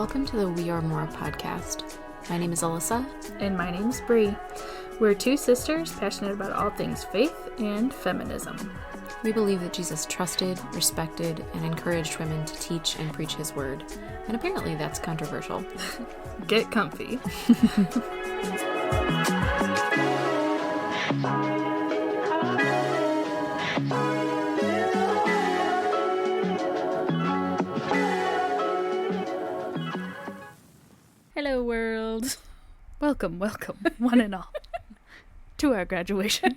Welcome to the We Are More podcast. My name is Alyssa. And my name's Bree. We're two sisters passionate about all things faith and feminism. We believe that Jesus trusted, respected, and encouraged women to teach and preach his word. And apparently that's controversial. Get comfy. Hello, world. Welcome, one and all, to our graduation.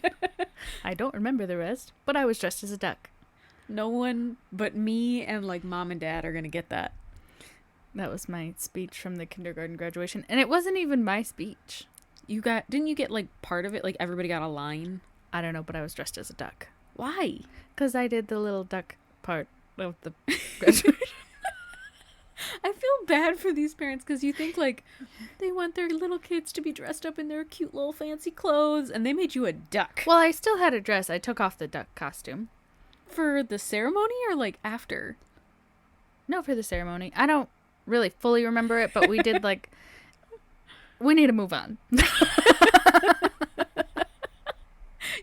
I don't remember the rest, but I was dressed as a duck. No one but me and like mom and dad are gonna get that. That was my speech from the kindergarten graduation, and it wasn't even my speech. Didn't you get like part of it? Like everybody got a line? I don't know, but I was dressed as a duck. Why? Because I did the little duck part of the graduation. I feel bad for these parents because you think like they want their little kids to be dressed up in their cute little fancy clothes, and they made you a duck. Well, I still had a dress. I took off the duck costume. For the ceremony or like after? No, for the ceremony. I don't really fully remember it, but we did like... We need to move on.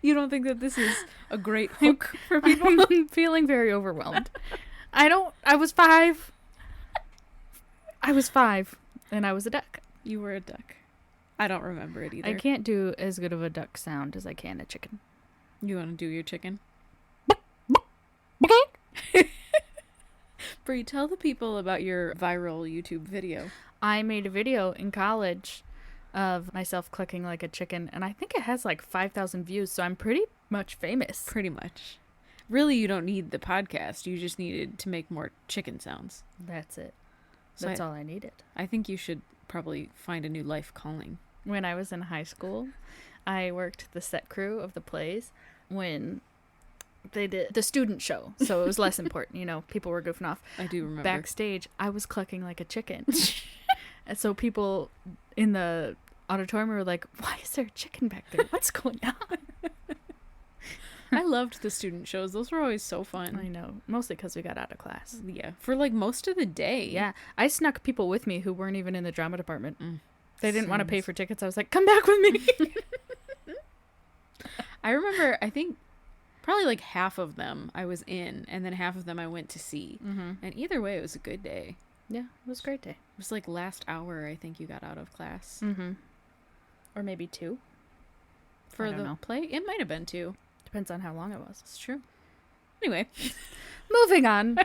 You don't think that this is a great hook for people? I'm feeling very overwhelmed. I was five. And I was a duck. You were a duck. I don't remember it either. I can't do as good of a duck sound as I can a chicken. You want to do your chicken? Bree, tell the people about your viral YouTube video. I made a video in college of myself clucking like a chicken, and I think it has like 5,000 views, so I'm pretty much famous. Pretty much. Really, you don't need the podcast. You just needed to make more chicken sounds. That's it. So That's all I needed. I think you should probably find a new life calling. When I was in high school, I worked the set crew of the plays when they did the student show. So it was less important. You know, people were goofing off. I do remember. Backstage, I was clucking like a chicken. And so people in the auditorium were like, why is there a chicken back there? What's going on? I loved the student shows. Those were always so fun. I know. Mostly because we got out of class. Yeah. For like most of the day. Yeah. I snuck people with me who weren't even in the drama department. They didn't want to pay for tickets. I was like, come back with me. I remember, I think probably like half of them I was in, and then half of them I went to see. Mm-hmm. And either way, it was a good day. Yeah, it was a great day. It was like last hour, I think you got out of class. Mm-hmm. Or maybe 2. For the play? It might have been 2. Depends on how long it was. It's true. Anyway. Moving on.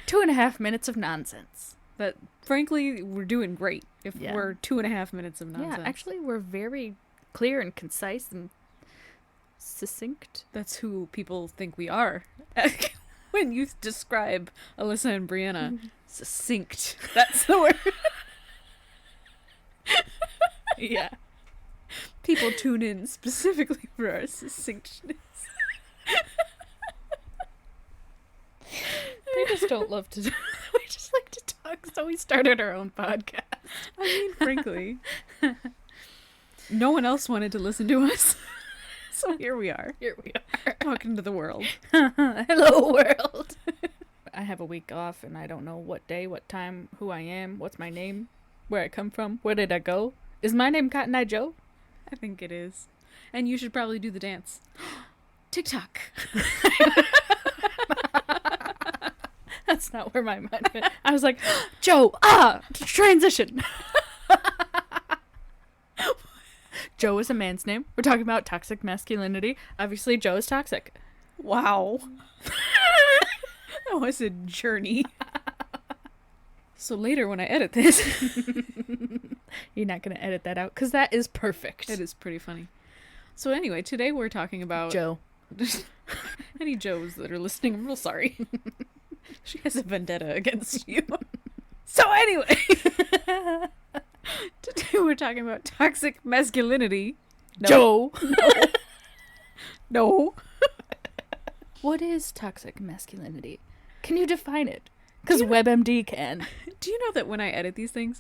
2.5 minutes of nonsense. But frankly, we're doing great if we're 2.5 minutes of nonsense. Yeah, actually, we're very clear and concise and succinct. That's who people think we are. When you describe Alyssa and Brianna, succinct. That's the word. Yeah. People tune in specifically for our succinctness. They just don't love to... We just like to talk, so we started our own podcast. I mean, frankly. No one else wanted to listen to us. So here we are. Talking to the world. Hello, world. I have a week off, and I don't know what day, what time, who I am, what's my name, where I come from, where did I go? Is my name Cotton Eye Joe? I think it is. And you should probably do the dance. TikTok. That's not where my mind went. I was like, Joe, transition. Joe is a man's name. We're talking about toxic masculinity. Obviously, Joe is toxic. Wow. That was a journey. So later when I edit this... You're not going to edit that out, because that is perfect. It is pretty funny. So anyway, today we're talking about... Joe. Any Joes that are listening, I'm real sorry. She has a vendetta against you. So anyway... Today we're talking about toxic masculinity. No. Joe. No. What is toxic masculinity? Can you define it? Because WebMD can. Do you know that when I edit these things,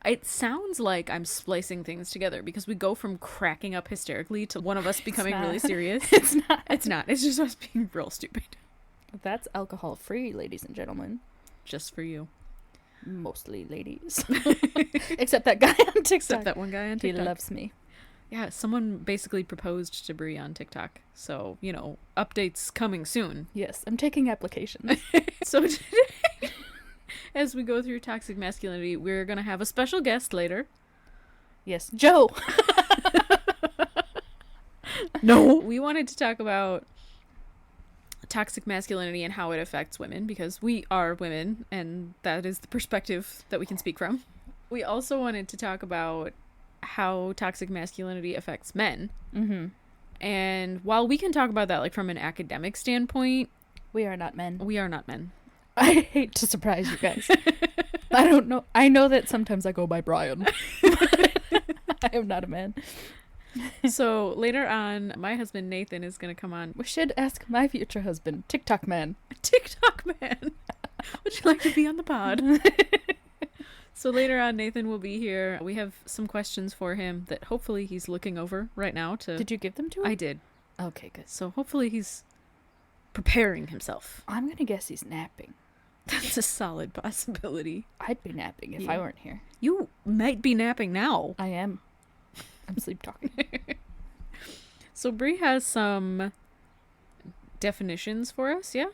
it sounds like I'm splicing things together because we go from cracking up hysterically to one of us becoming really serious. It's not. It's not. It's just us being real stupid. That's alcohol free, ladies and gentlemen. Just for you. Mostly ladies. Except that guy on TikTok. Except that one guy on He TikTok. loves me. Yeah, someone basically proposed to Brie on TikTok. So, updates coming soon. Yes, I'm taking applications. So today, as we go through toxic masculinity, we're going to have a special guest later. Yes, Joe. No. We wanted to talk about toxic masculinity and how it affects women, because we are women and that is the perspective that we can speak from. We also wanted to talk about how toxic masculinity affects men. Mm-hmm. And while we can talk about that like from an academic standpoint, We are not men. we are not men. I hate to surprise you guys. I don't know. I know that sometimes I go by Brian. I am not a man. So later on, my husband Nathan is going to come on. We should ask my future husband, TikTok man. TikTok man. Would you like to be on the pod? So later on, Nathan will be here. We have some questions for him that hopefully he's looking over right now. Did you give them to him? I did. Okay, good. So hopefully he's preparing himself. I'm going to guess he's napping. That's a solid possibility. I'd be napping if Yeah. I weren't here. You might be napping now. I am. I'm sleep talking. So Brie has some definitions for us, yeah?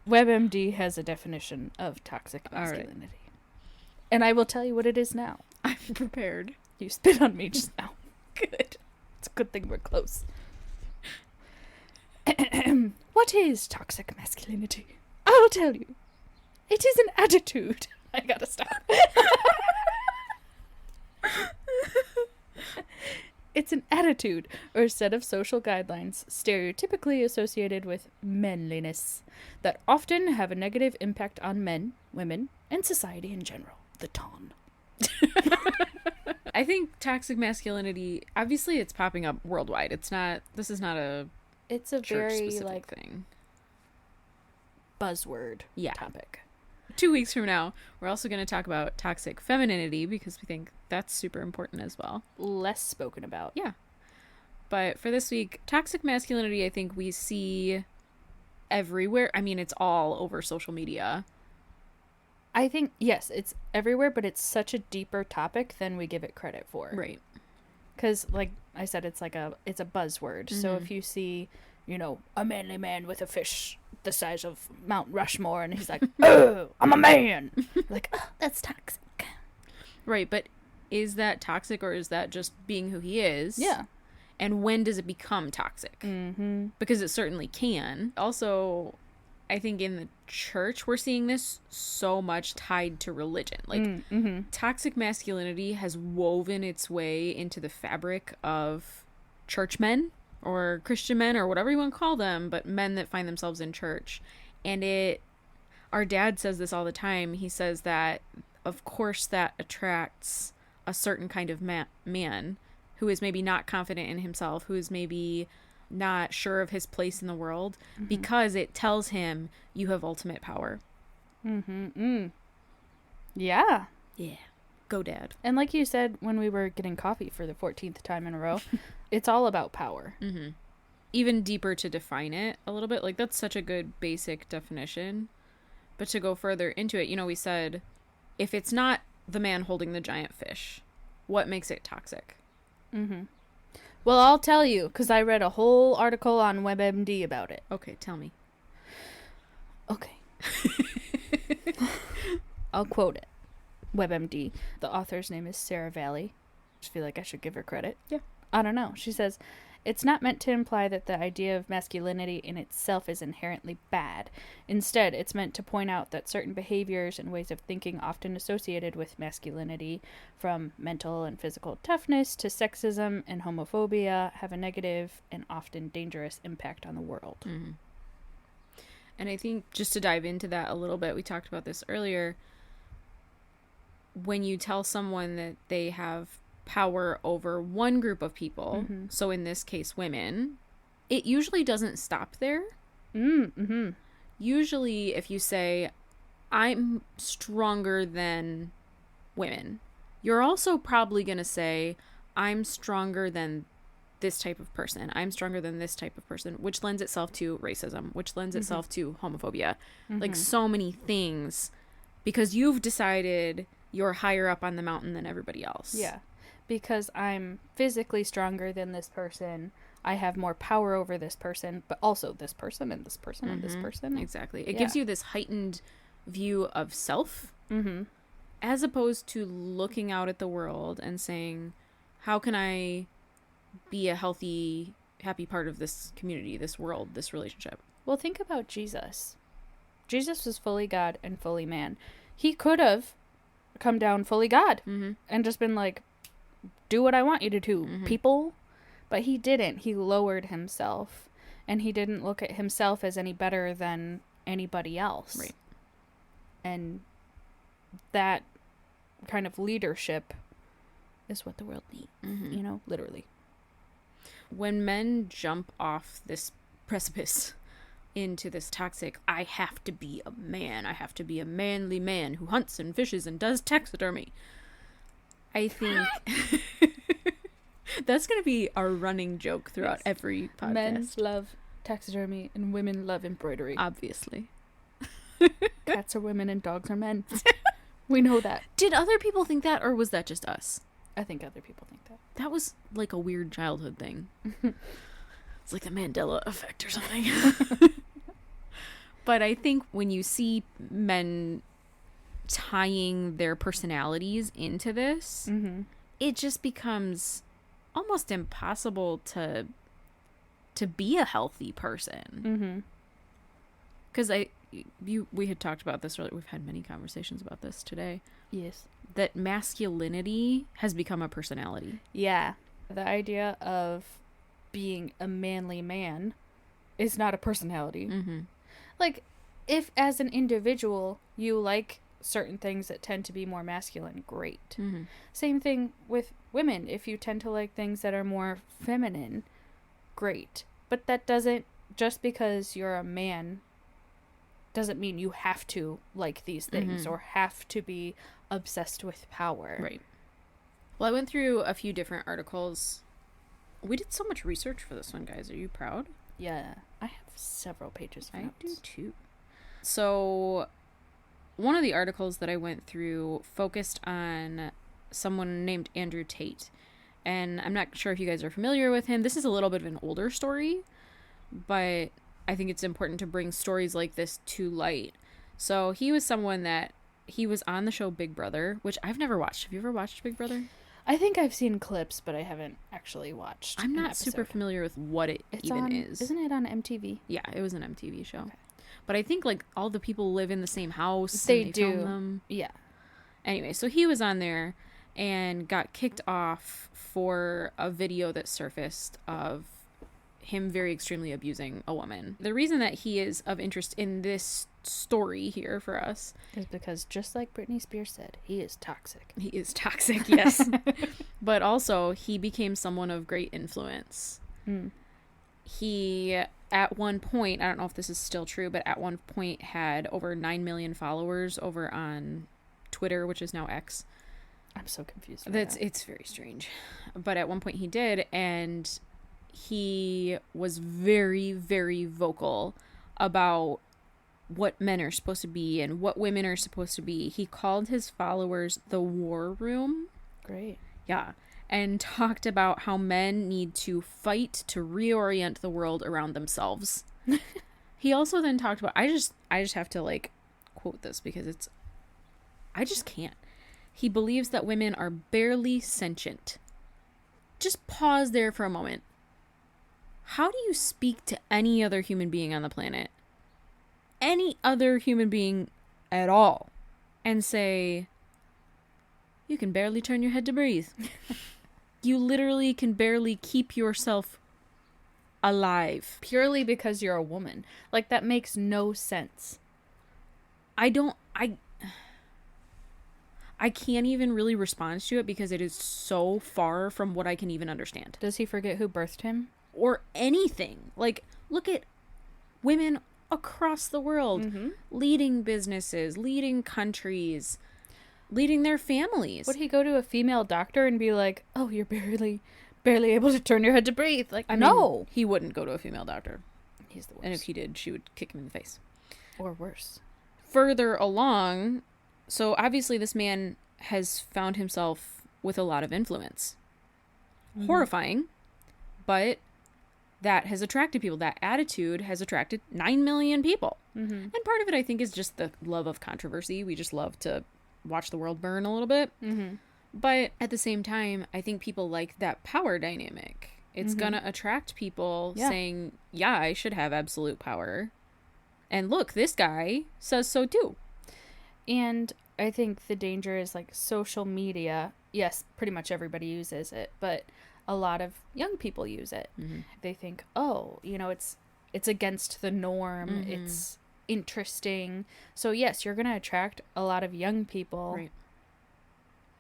WebMD has a definition of toxic All right. masculinity. And I will tell you what it is now. I'm prepared. You spit on me just now. Good. It's a good thing we're close. What is toxic masculinity? I'll tell you. It is an attitude. I gotta stop. It's an attitude or set of social guidelines stereotypically associated with manliness that often have a negative impact on men, women, and society in general. The ton. I think toxic masculinity, obviously it's popping up worldwide. This is not a It's a very church-specific thing. buzzword Yeah. topic. 2 weeks from now, we're also going to talk about toxic femininity because we think that's super important as well. Less spoken about. Yeah. But for this week, toxic masculinity, I think we see everywhere. I mean, it's all over social media. I think, yes, it's everywhere, but it's such a deeper topic than we give it credit for. Right. Because, like I said, it's a buzzword. So Mhm. if you see, a manly man with a fish the size of Mount Rushmore, and he's like, "Oh, I'm a man," like, oh, that's toxic. Right. But is that toxic or is that just being who he is? Yeah. And when does it become toxic? Mm-hmm. Because it certainly can. Also, I think in the church, we're seeing this so much tied to religion. Like, Mm-hmm. toxic masculinity has woven its way into the fabric of churchmen or Christian men or whatever you want to call them, but men that find themselves in church. And our dad says this all the time. He says that, of course, that attracts a certain kind of man who is maybe not confident in himself, who is maybe not sure of his place in the world, because it tells him you have ultimate power. Mm-hmm. Yeah. Yeah. Go, Dad. And like you said when we were getting coffee for the 14th time in a row, it's all about power. Mm-hmm. Even deeper to define it a little bit, like that's such a good basic definition. But to go further into it, we said, if it's not the man holding the giant fish, what makes it toxic? Mm-hmm. Well, I'll tell you, because I read a whole article on WebMD about it. Okay, tell me. Okay. I'll quote it. WebMD. The author's name is Sarah Valley. I just feel like I should give her credit. Yeah. I don't know. She says, it's not meant to imply that the idea of masculinity in itself is inherently bad. Instead, it's meant to point out that certain behaviors and ways of thinking often associated with masculinity, from mental and physical toughness to sexism and homophobia, have a negative and often dangerous impact on the world. Mm-hmm. And I think just to dive into that a little bit, we talked about this earlier. When you tell someone that they have power over one group of people, Mm-hmm. so in this case women, it usually doesn't stop there. Mm-hmm. Usually if you say, I'm stronger than women, you're also probably going to say, I'm stronger than this type of person. I'm stronger than this type of person, which lends itself to racism, which lends itself to homophobia. Like so many things because you've decided you're higher up on the mountain than everybody else. Yeah. Because I'm physically stronger than this person. I have more power over this person, but also this person and this person and this person. Exactly. It gives you this heightened view of self, Mm-hmm. as opposed to looking out at the world and saying, how can I be a healthy, happy part of this community, this world, this relationship? Well, think about Jesus. Jesus was fully God and fully man. He could have come down fully God and just been like, do what I want you to do, people. But he didn't. He lowered himself, and he didn't look at himself as any better than anybody else. Right. And that kind of leadership is what the world needs, you know, literally. When men jump off this precipice into this toxic, I have to be a man, I have to be a manly man who hunts and fishes and does taxidermy, I think that's going to be our running joke throughout every podcast. Men love taxidermy and women love embroidery. Obviously. Cats are women and dogs are men. We know that. Did other people think that, or was that just us? I think other people think that. That was like a weird childhood thing. It's like the Mandela effect or something. But I think when you see men tying their personalities into this, it just becomes almost impossible to be a healthy person. Because we had talked about this earlier. We've had many conversations about this today. Yes. That masculinity has become a personality. Yeah. The idea of being a manly man is not a personality. Like, if as an individual you like certain things that tend to be more masculine, great. Same thing with women. If you tend to like things that are more feminine, great. But that doesn't, just because you're a man, doesn't mean you have to like these things or have to be obsessed with power. Right. Well, I went through a few different articles. We did so much research for this one, guys. Are you proud? Yeah. I have several pages of notes. I do too. So, one of the articles that I went through focused on someone named Andrew Tate. And I'm not sure if you guys are familiar with him. This is a little bit of an older story, but I think it's important to bring stories like this to light. So, he was someone that he was on the show Big Brother, which I've never watched. Have you ever watched Big Brother? I think I've seen clips, but I haven't actually watched. I'm not super familiar with what it is. Isn't it on MTV? Yeah, it was an MTV show. Okay. But I think like all the people live in the same house. They do. Film them. Yeah. Anyway, so he was on there and got kicked off for a video that surfaced of him very extremely abusing a woman. The reason that he is of interest in this story here for us is because, just like Britney Spears said, he is toxic. He is toxic, yes. But also, he became someone of great influence. He, at one point, I don't know if this is still true, but at one point had over 9 million followers over on Twitter, which is now X. I'm so confused. It's very strange. But at one point he did, and he was very, very vocal about what men are supposed to be and what women are supposed to be. He called his followers the war room. Great. Yeah. And talked about how men need to fight to reorient the world around themselves. He also then talked about, I just have to like quote this because I just can't. He believes that women are barely sentient. Just pause there for a moment. How do you speak to any other human being on the planet? Any other human being at all, and say, you can barely turn your head to breathe. You literally can barely keep yourself alive. Purely because you're a woman. Like, that makes no sense. I can't even really respond to it because it is so far from what I can even understand. Does he forget who birthed him? Or anything. Like, look at women across the world, leading businesses, leading countries, leading their families. Would he go to a female doctor and be like, oh, you're barely able to turn your head to breathe? Like, no. He wouldn't go to a female doctor. He's the worst. And if he did, she would kick him in the face. Or worse. Further along, So obviously this man has found himself with a lot of influence. Horrifying, but that has attracted people. That attitude has attracted 9 million people. And part of it, I think, is just the love of controversy. We just love to watch the world burn a little bit. But at the same time, I think people like that power dynamic. It's going to attract people saying, yeah, I should have absolute power. And look, this guy says so too. And I think the danger is like social media. Yes, pretty much everybody uses it, but a lot of young people use it. They think, oh, you know, it's against the norm. It's interesting. So yes, you're going to attract a lot of young people. Right.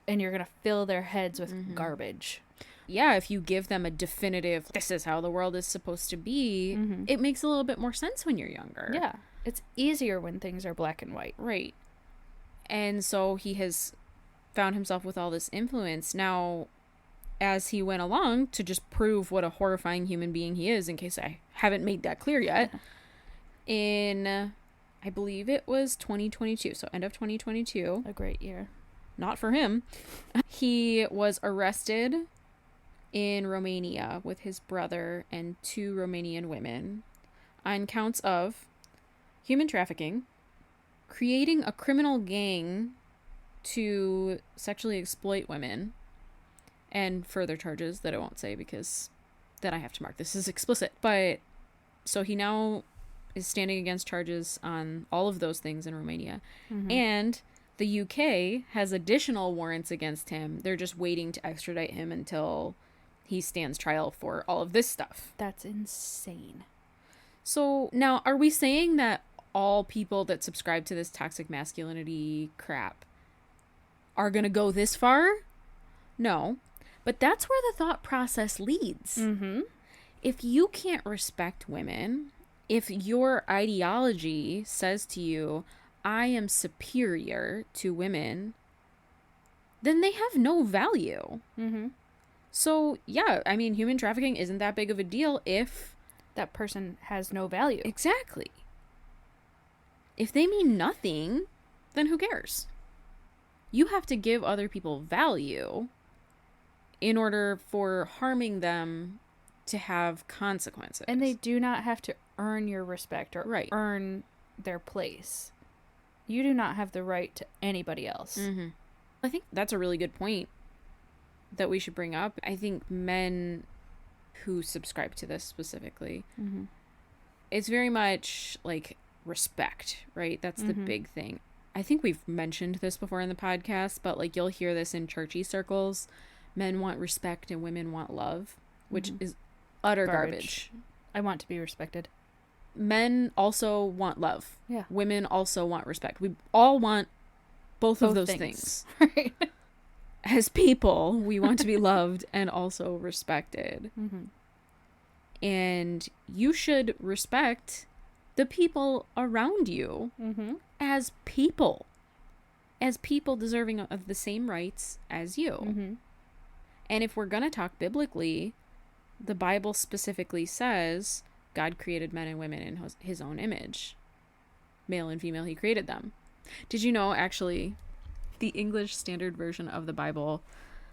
And you're going to fill their heads with garbage. Yeah, if you give them a definitive, this is how the world is supposed to be, it makes a little bit more sense when you're younger. Yeah. It's easier when things are black and white. Right. And so he has found himself with all this influence. Now, as he went along, to just prove what a horrifying human being he is, in case I haven't made that clear yet, in, I believe it was 2022, so end of 2022. A great year. Not for him. He was arrested in Romania with his brother and 2 Romanian women on counts of human trafficking, creating a criminal gang to sexually exploit women, and further charges that I won't say because then I have to mark this as explicit. But so he now is standing against charges on all of those things in Romania. And the UK has additional warrants against him. They're just waiting to extradite him until he stands trial for all of this stuff. That's insane. So now, are we saying that all people that subscribe to this toxic masculinity crap are going to go this far? No. But that's where the thought process leads. If you can't respect women, if your ideology says to you, I am superior to women, then they have no value. So, yeah, I mean, human trafficking isn't that big of a deal if that person has no value. Exactly. If they mean nothing, then who cares? You have to give other people value in order for harming them to have consequences. And they do not have to earn your respect or Right. earn their place. You do not have the right to anybody else. I think that's a really good point that we should bring up. I think men who subscribe to this specifically, it's very much like respect, right? That's the big thing. I think we've mentioned this before in the podcast, but like you'll hear this in churchy circles. Men want respect and women want love, which is utter garbage. I want to be respected. Men also want love. Yeah. Women also want respect. We all want both of those things. Right. As people, we want to be loved and also respected. And you should respect the people around you as people deserving of the same rights as you. And if we're going to talk biblically, the Bible specifically says God created men and women in his own image. Male and female, he created them. Did you know, actually, the English Standard Version of the Bible,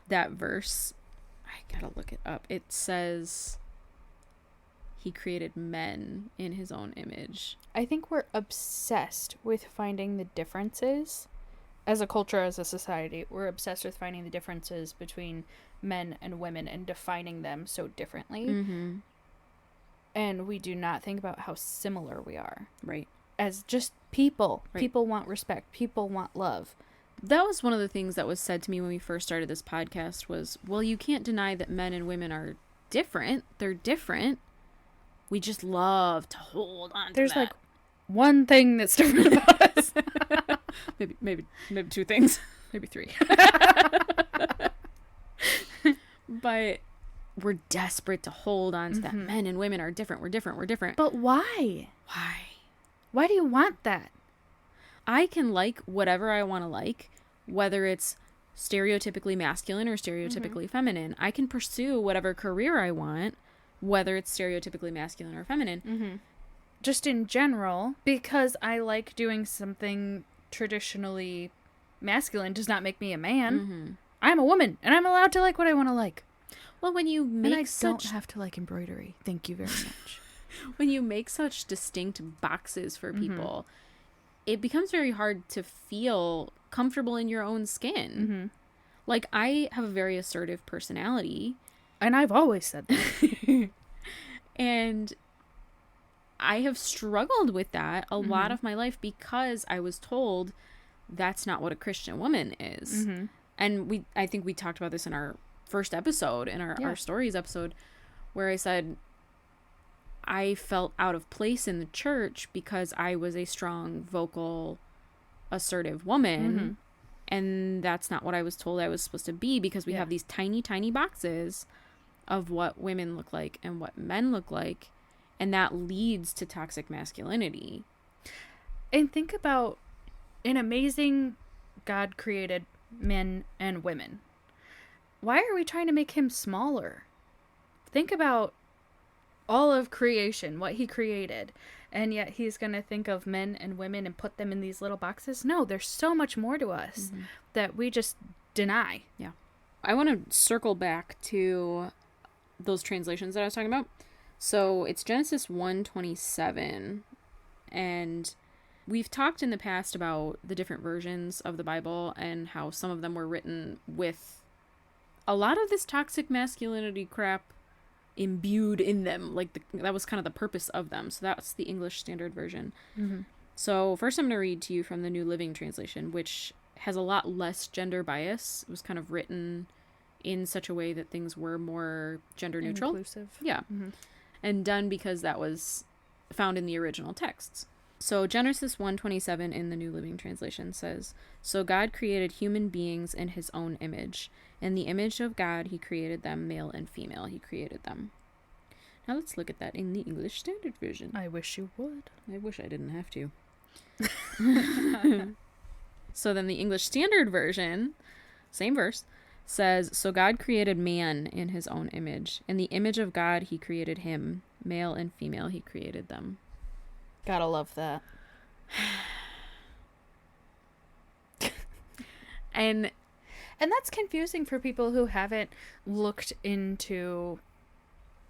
that verse, I gotta look it up. It says he created men in his own image. I think we're obsessed with finding the differences. As a culture, as a society, we're obsessed with finding the differences between men and women and defining them so differently. And we do not think about how similar we are. Right. As just people. Right. People want respect. People want love. That was one of the things that was said to me when we first started this podcast was, well, you can't deny that men and women are different. They're different. We just love to hold on to There's that. like one thing that's different about us. maybe 2 things. Maybe 3. But we're desperate to hold on to that. Men and women are different. We're different. But why? Why? Why do you want that? I can like whatever I want to like, whether it's stereotypically masculine or stereotypically feminine. I can pursue whatever career I want, whether it's stereotypically masculine or feminine. Just in general, because I like doing something traditionally masculine does not make me a man. I'm a woman, and I'm allowed to like what I want to like. Well, when you And I make don't have to like embroidery. Thank you very much. when you make such distinct boxes for people, it becomes very hard to feel comfortable in your own skin. Like, I have a very assertive personality. And I've always said that. And I have struggled with that a lot of my life because I was told that's not what a Christian woman is. And I think we talked about this in our first episode, in our stories episode, where I said I felt out of place in the church because I was a strong, vocal, assertive woman. And that's not what I was told I was supposed to be, because we have these tiny, tiny boxes of what women look like and what men look like. And that leads to toxic masculinity. And think about an amazing God created men and women. Why are we trying to make him smaller? Think about all of creation, what he created. And yet he's going to think of men and women and put them in these little boxes. No, there's so much more to us that we just deny. Yeah. I want to circle back to those translations that I was talking about. So it's Genesis 1:27, and we've talked in the past about the different versions of the Bible and how some of them were written with a lot of this toxic masculinity crap imbued in them. Like, that was kind of the purpose of them. So that's the English Standard Version. So first I'm going to read to you from the New Living Translation, which has a lot less gender bias. It was kind of written in such a way that things were more gender neutral. Inclusive. Yeah. And done because that was found in the original texts. So Genesis 1:27 in the New Living Translation says, "So God created human beings in his own image. In the image of God, he created them, male and female, he created them." Now let's look at that in the English Standard Version. I wish you would. I wish I didn't have to. So then the English Standard Version, same verse, says, "So God created man in his own image. In the image of God, he created him. Male and female, he created them." Gotta love that. And that's confusing for people who haven't looked into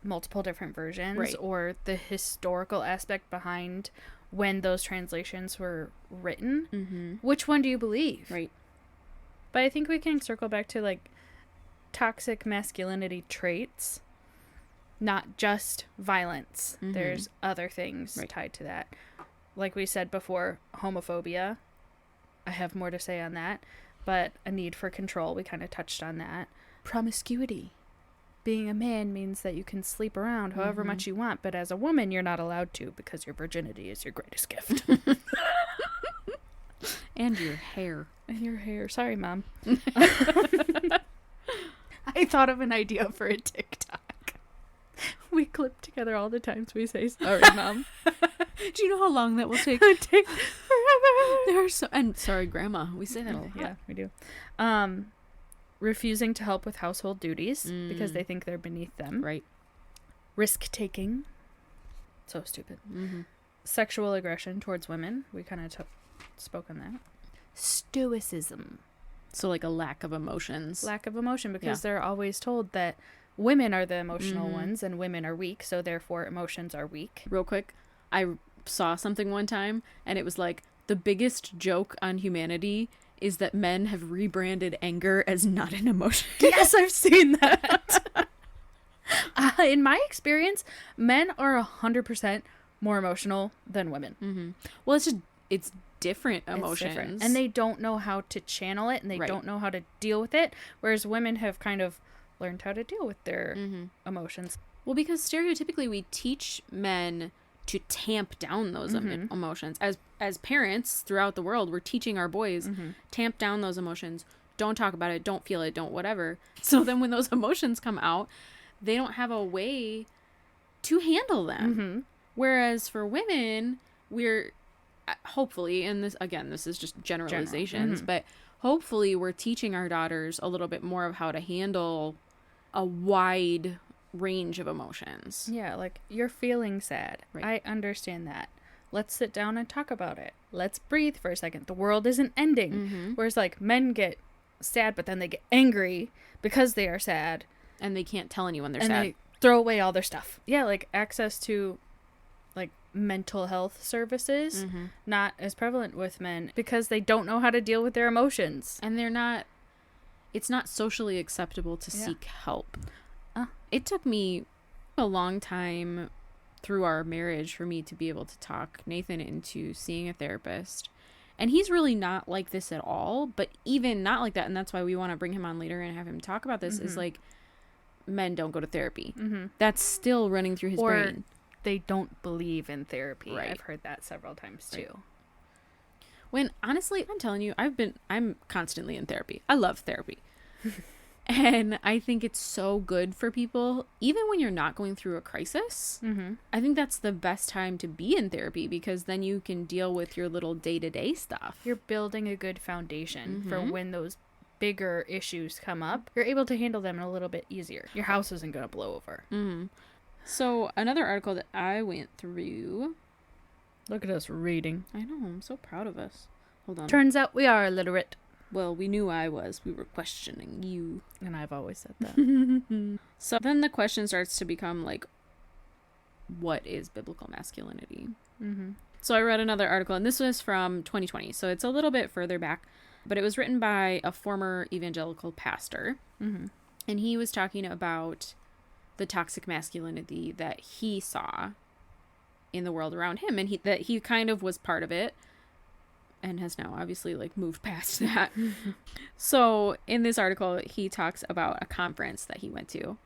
multiple different versions or the historical aspect behind when those translations were written. Which one do you believe? Right. But I think we can circle back to, like, toxic masculinity traits, not just violence. There's other things tied to that. Like we said before, homophobia. I have more to say on that. But a need for control, we kind of touched on that. Promiscuity. Being a man means that you can sleep around however much you want, but as a woman, you're not allowed to because your virginity is your greatest gift. And your hair. And your hair. Sorry, Mom. I thought of an idea for a TikTok. We clip together all the times we say sorry, Mom. Do you know how long that will take? It takes forever. There are and sorry, Grandma. We say that a lot. Yeah, we do. Refusing to help with household duties because they think they're beneath them. Right. Risk taking. So stupid. Sexual aggression towards women. We kind of spoke on that. Stoicism. So, like, a lack of emotions. Lack of emotion, because they're always told that women are the emotional ones and women are weak, so therefore emotions are weak. Real quick, I saw something one time, and it was like, the biggest joke on humanity is that men have rebranded anger as not an emotion. Yes, I've seen that. In my experience, men are 100% more emotional than women. Well, it's different emotions. It's different. And they don't know how to channel it, and they don't know how to deal with it, whereas women have kind of learned how to deal with their emotions. Well, because stereotypically we teach men to tamp down those emotions. As parents throughout the world, we're teaching our boys, tamp down those emotions. Don't talk about it. Don't feel it. Don't whatever. So then when those emotions come out, they don't have a way to handle them. Whereas for women, we're hopefully, and this is just generalizations, but hopefully we're teaching our daughters a little bit more of how to handle a wide range of emotions. Yeah, like, you're feeling sad. I understand that. let's sit down and talk about it. Let's breathe for a second. The world isn't ending. Whereas, like, men get sad, but then they get angry because they are sad. And they can't tell anyone they're and sad. They throw away all their stuff. Yeah, like, access to, like, mental health services, not as prevalent with men because they don't know how to deal with their emotions. And it's not socially acceptable to seek help. It took me a long time through our marriage for me to be able to talk Nathan into seeing a therapist. And he's really not like this at all, but even not like that, and that's why we want to bring him on later and have him talk about this, is like, men don't go to therapy. That's still running through his brain. They don't believe in therapy. Right. I've heard that several times too. Right. When honestly, I'm telling you, I'm constantly in therapy. I love therapy. And I think it's so good for people, even when you're not going through a crisis. I think that's the best time to be in therapy, because then you can deal with your little day-to-day stuff. You're building a good foundation for when those bigger issues come up. You're able to handle them a little bit easier. Your house isn't going to blow over. So another article that I went through. Look at us reading. I know, I'm so proud of us. Hold on. Turns out we are illiterate. Well, we knew I was. We were questioning you. And I've always said that. So then the question starts to become like, what is biblical masculinity? So I read another article, and this was from 2020. So it's a little bit further back, but it was written by a former evangelical pastor. And he was talking about the toxic masculinity that he saw in the world around him, and that he kind of was part of it and has now obviously like moved past that. So in this article, he talks about a conference that he went to,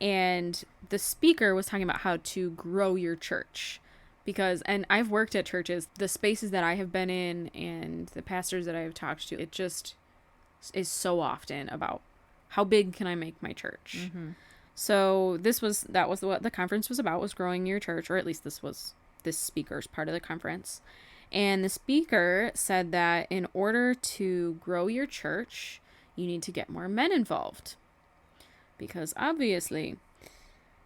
and the speaker was talking about how to grow your church, because, and I've worked at churches, the spaces that I have been in and the pastors that I have talked to, it just is so often about how big can I make my church. So that was what the conference was about, was growing your church, or at least this was this speaker's part of the conference. And the speaker said that in order to grow your church, you need to get more men involved. Because obviously,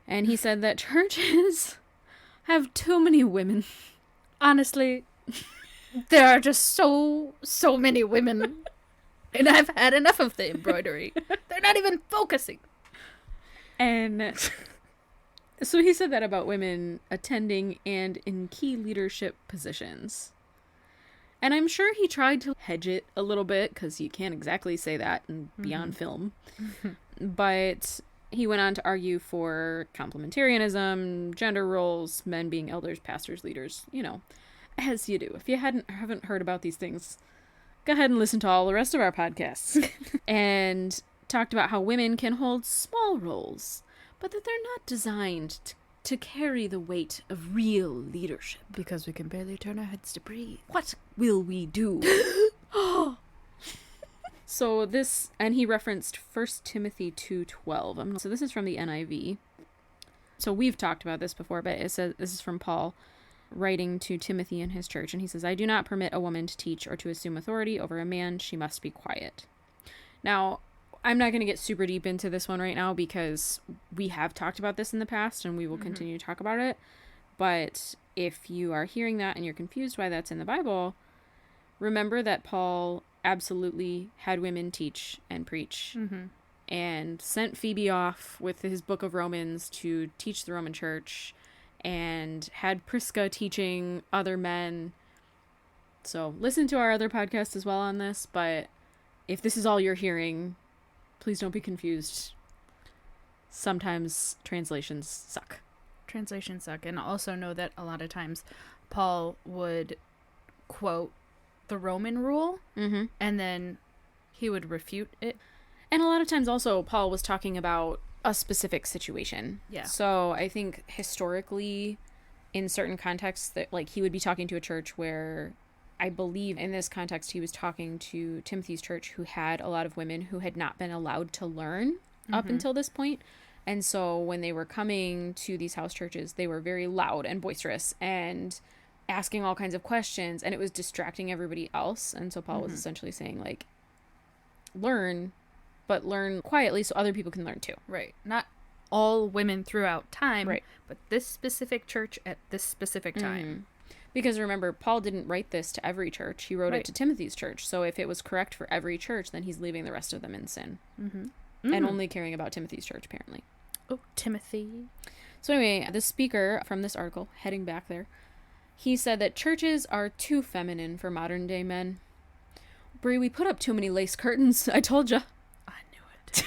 and he said that churches have too many women. Honestly, there are just so many women. And I've had enough of the embroidery. They're not even focusing. And so he said that about women attending and in key leadership positions. And I'm sure he tried to hedge it a little bit, because you can't exactly say that and be on film. But he went on to argue for complementarianism, gender roles, men being elders, pastors, leaders, you know, as you do. If you haven't heard about these things, go ahead and listen to all the rest of our podcasts. And talked about how women can hold small roles, but that they're not designed to carry the weight of real leadership. Because we can barely turn our heads to breathe. What will we do? So this, and he referenced 1 Timothy 2:12. So this is from the NIV. So we've talked about this before, but it says, this is from Paul writing to Timothy and his church, and he says, "I do not permit a woman to teach or to assume authority over a man. She must be quiet." Now, I'm not going to get super deep into this one right now, because we have talked about this in the past and we will continue to talk about it. But if you are hearing that and you're confused why that's in the Bible, remember that Paul absolutely had women teach and preach, and sent Phoebe off with his book of Romans to teach the Roman church, and had Prisca teaching other men. So listen to our other podcast as well on this, but if this is all you're hearing, please don't be confused. Sometimes translations suck. Translations suck. And also know that a lot of times Paul would quote the Roman rule, and then he would refute it. And a lot of times also Paul was talking about a specific situation. Yeah. So I think historically, in certain contexts, that like he would be talking to a church where, I believe in this context, he was talking to Timothy's church, who had a lot of women who had not been allowed to learn up until this point. And so when they were coming to these house churches, they were very loud and boisterous and asking all kinds of questions, and it was distracting everybody else. And so Paul was essentially saying, like, learn, but learn quietly so other people can learn too. Right. Not all women throughout time, right, but this specific church at this specific time. Because remember, Paul didn't write this to every church. He wrote Right. it to Timothy's church. So if it was correct for every church, then he's leaving the rest of them in sin. And only caring about Timothy's church, apparently. Oh, Timothy. So anyway, the speaker from this article, heading back there, he said that churches are too feminine for modern day men. Brie, we put up too many lace curtains. I told ya. I knew it.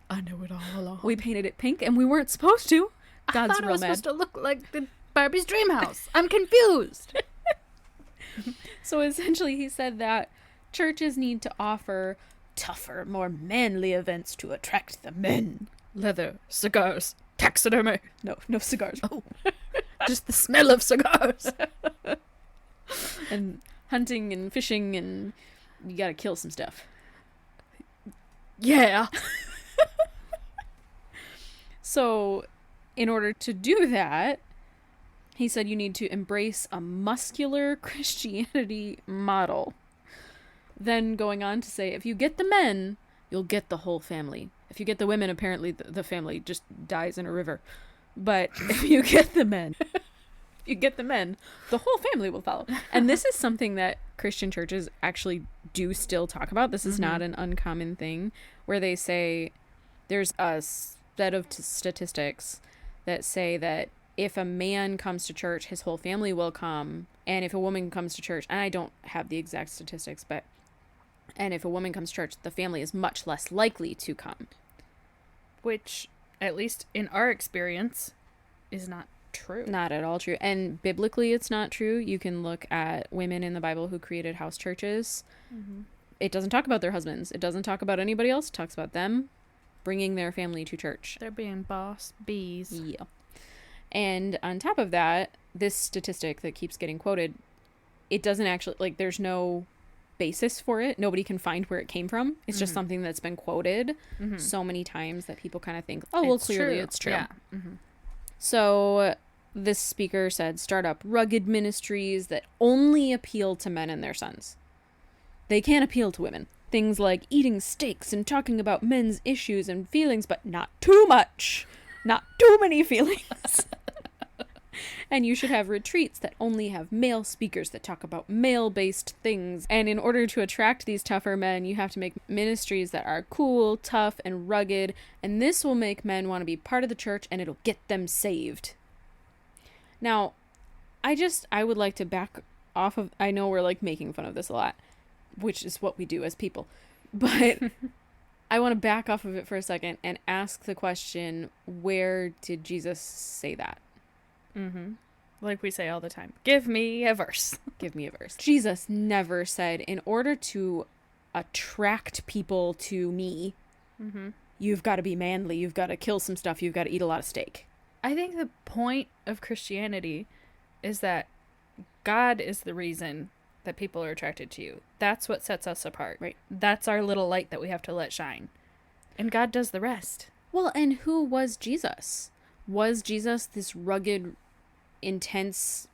I knew it all along. We painted it pink and we weren't supposed to. God's I thought it real was mad. supposed to look like the Barbie's dream house. I'm confused. So essentially he said that churches need to offer tougher, more manly events to attract the men. Leather, cigars, taxidermy. No cigars. Oh, just the smell of cigars. And hunting and fishing, and you gotta kill some stuff. Yeah. So in order to do that, he said you need to embrace a muscular Christianity model. Then going on to say, if you get the men, you'll get the whole family. If you get the women, apparently the family just dies in a river. But if you get the men, the whole family will follow. And this is something that Christian churches actually do still talk about. This is not an uncommon thing, where they say there's a set of statistics that say that if a man comes to church, his whole family will come. And if a woman comes to church, and I don't have the exact statistics, and if a woman comes to church, the family is much less likely to come. Which, at least in our experience, is not true. Not at all true. And biblically, it's not true. You can look at women in the Bible who created house churches. It doesn't talk about their husbands. It doesn't talk about anybody else. It talks about them bringing their family to church. They're being boss bees. Yeah. And on top of that, this statistic that keeps getting quoted, it doesn't actually, like, there's no basis for it. Nobody can find where it came from. It's just something that's been quoted so many times that people kind of think, oh, well, clearly it's true. Yeah. So this speaker said, start up rugged ministries that only appeal to men and their sons. They can appeal to women. Things like eating steaks and talking about men's issues and feelings, but not too much. Not too many feelings. And you should have retreats that only have male speakers that talk about male-based things. And in order to attract these tougher men, you have to make ministries that are cool, tough, and rugged. And this will make men want to be part of the church, and it'll get them saved. Now, I would like to back off of, I know we're like making fun of this a lot, which is what we do as people. But I want to back off of it for a second and ask the question, where did Jesus say that? Like we say all the time, give me a verse. Give me a verse. Jesus never said, in order to attract people to me, you've got to be manly, you've got to kill some stuff, you've got to eat a lot of steak. I think the point of Christianity is that God is the reason that people are attracted to you. That's what sets us apart. Right. That's our little light that we have to let shine. And God does the rest. Well, and who was Jesus? Was Jesus this rugged, intense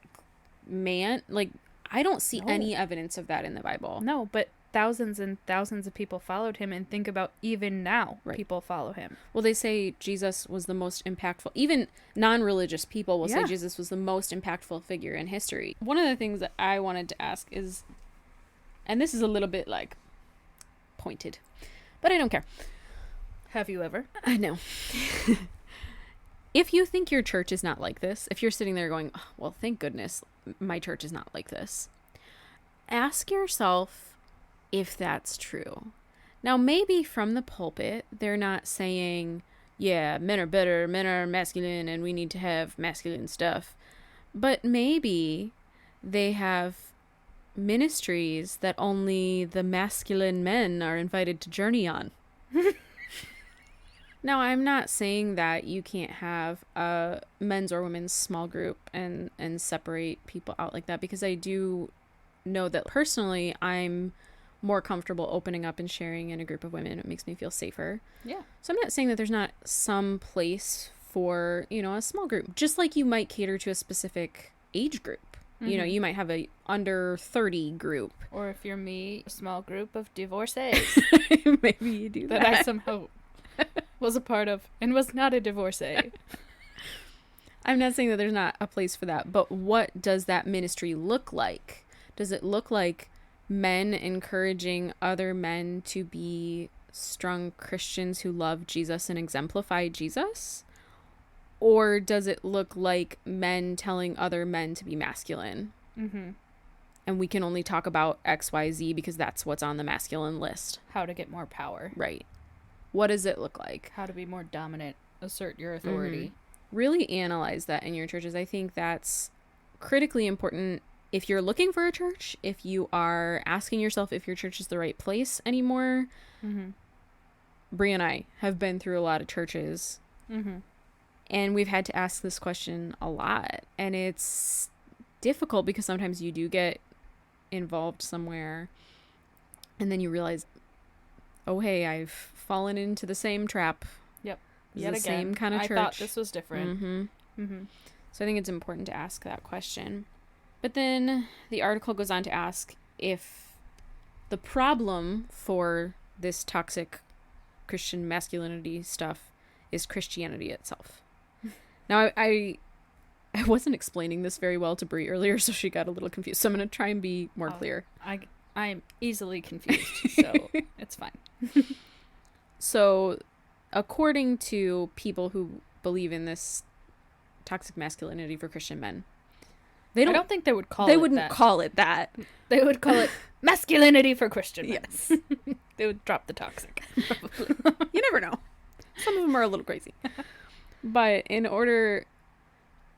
man? Like, I don't see any evidence of that in the Bible. No, but thousands and thousands of people followed him, and think about even now, people follow him. Well, they say Jesus was the most impactful. Even non-religious people will say Jesus was the most impactful figure in history. One of the things that I wanted to ask is, and this is a little bit like pointed, but I don't care. Have you ever? I know. If you think your church is not like this, if you're sitting there going, oh, well, thank goodness my church is not like this, ask yourself if that's true. Now, maybe from the pulpit, they're not saying, yeah, men are better, men are masculine, and we need to have masculine stuff. But maybe they have ministries that only the masculine men are invited to journey on. Now, I'm not saying that you can't have a men's or women's small group and separate people out like that, because I do know that personally I'm more comfortable opening up and sharing in a group of women. It makes me feel safer. Yeah. So I'm not saying that there's not some place for, a small group, just like you might cater to a specific age group. You might have a under 30 group. Or if you're me, a small group of divorcees. Maybe you do that I somehow was a part of and was not a divorcee. I'm not saying that there's not a place for that, but what does that ministry look like? Does it look like men encouraging other men to be strong Christians who love Jesus and exemplify Jesus? Or does it look like men telling other men to be masculine? Mm-hmm. And we can only talk about XYZ because that's what's on the masculine list. How to get more power. Right. What does it look like? How to be more dominant. Assert your authority. Really analyze that in your churches. I think that's critically important if you're looking for a church, if you are asking yourself if your church is the right place anymore. Mm-hmm. Brie and I have been through a lot of churches. Mm-hmm. And we've had to ask this question a lot. And it's difficult because sometimes you do get involved somewhere and then you realize, oh, hey, I've fallen into the same trap. Yep. Yet the again, same kind of church. I thought this was different. Mm-hmm. Mm-hmm. So I think it's important to ask that question. But then the article goes on to ask if the problem for this toxic Christian masculinity stuff is Christianity itself. Now, I wasn't explaining this very well to Brie earlier, so she got a little confused. So I'm going to try and be more clear. I'm easily confused, so it's fine. So, according to people who believe in this toxic masculinity for Christian men, I don't think they would call it that. They wouldn't call it that. They would call it masculinity for Christian men. Yes. They would drop the toxic, probably. You never know. Some of them are a little crazy. But in order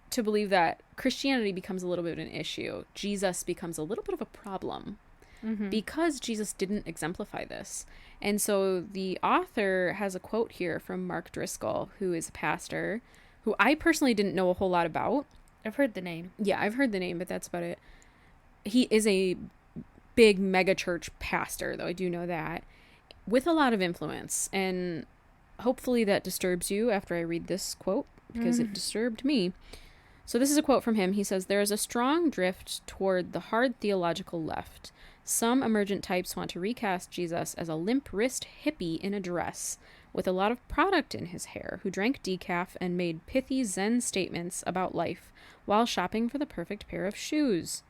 to believe that, Christianity becomes a little bit of an issue. Jesus becomes a little bit of a problem. Mm-hmm. Because Jesus didn't exemplify this. And so the author has a quote here from Mark Driscoll, who is a pastor, who I personally didn't know a whole lot about. I've heard the name. Yeah, I've heard the name, but that's about it. He is a big mega church pastor, though I do know that, with a lot of influence. And hopefully that disturbs you after I read this quote, because it disturbed me. So this is a quote from him. He says, "There is a strong drift toward the hard theological left. Some emergent types want to recast Jesus as a limp-wrist hippie in a dress with a lot of product in his hair who drank decaf and made pithy Zen statements about life while shopping for the perfect pair of shoes.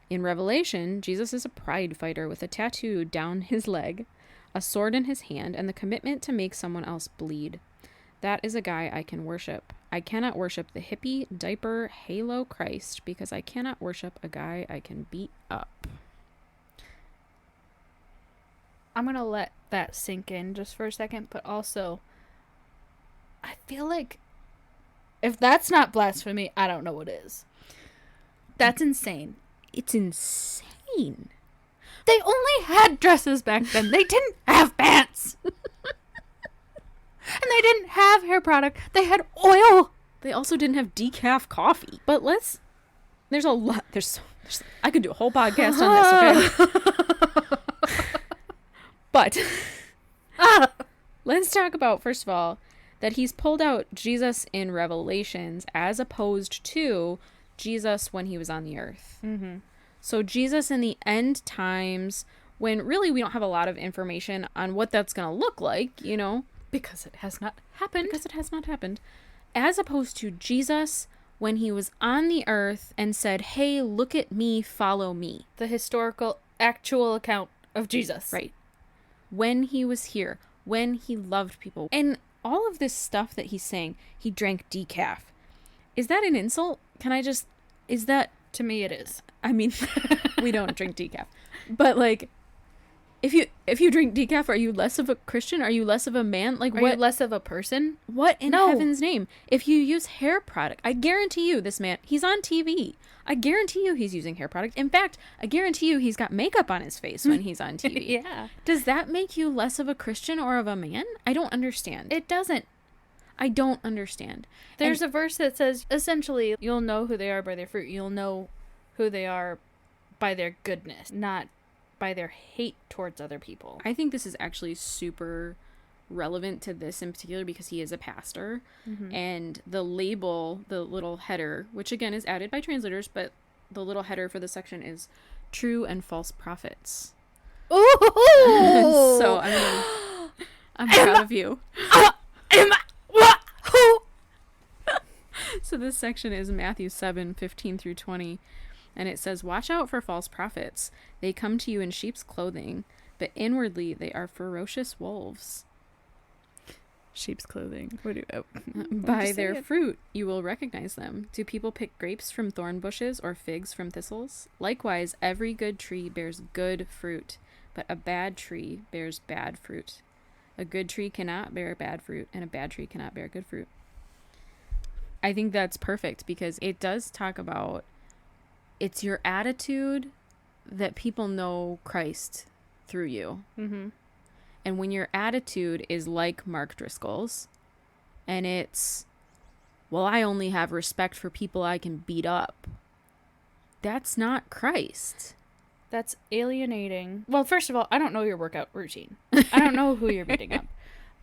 In Revelation, Jesus is a pride fighter with a tattoo down his leg, a sword in his hand, and the commitment to make someone else bleed. That is a guy I can worship. I cannot worship the hippie, diaper, halo Christ because I cannot worship a guy I can beat up." I'm going to let that sink in just for a second, but also, I feel like if that's not blasphemy, I don't know what is. That's insane. It's insane. They only had dresses back then. They didn't have pants. And they didn't have hair product. They had oil. They also didn't have decaf coffee. But there's a lot, I could do a whole podcast on this, okay? But let's talk about, first of all, that he's pulled out Jesus in Revelations as opposed to Jesus when he was on the earth. Mm-hmm. So Jesus in the end times, when really we don't have a lot of information on what that's going to look like, Because it has not happened. As opposed to Jesus when he was on the earth and said, "Hey, look at me, follow me." The historical, actual account of Jesus. Right. When he was here, when he loved people. And all of this stuff that he's saying, he drank decaf. Is that an insult? Is that... To me, it is. I mean, we don't drink decaf. But, if you drink decaf, are you less of a Christian? Are you less of a man? Are you less of a person? What in heaven's name? If you use hair product, I guarantee you this man, he's on TV. I guarantee you he's using hair product. In fact, I guarantee you he's got makeup on his face when he's on TV. Yeah. Does that make you less of a Christian or of a man? I don't understand. It doesn't. I don't understand. There's a verse that says, essentially, you'll know who they are by their fruit. You'll know who they are by their goodness, not by their hate towards other people. I think this is actually super relevant to this in particular because he is a pastor. Mm-hmm. And the label, the little header, which again is added by translators, but the little header for the section is true and false prophets. Ooh! So I'm proud of you. So of this section is Matthew 7:15-20. And it says, "Watch out for false prophets. They come to you in sheep's clothing, but inwardly they are ferocious wolves." Sheep's clothing. What do By their fruit you will recognize them. Do people pick grapes from thorn bushes or figs from thistles? Likewise, every good tree bears good fruit, but a bad tree bears bad fruit. A good tree cannot bear bad fruit, and a bad tree cannot bear good fruit. I think that's perfect because it does talk about it's your attitude that people know Christ through you. Mm-hmm. And when your attitude is like Mark Driscoll's, and it's, well, I only have respect for people I can beat up, that's not Christ. That's alienating. Well, first of all, I don't know your workout routine. I don't know who you're beating up.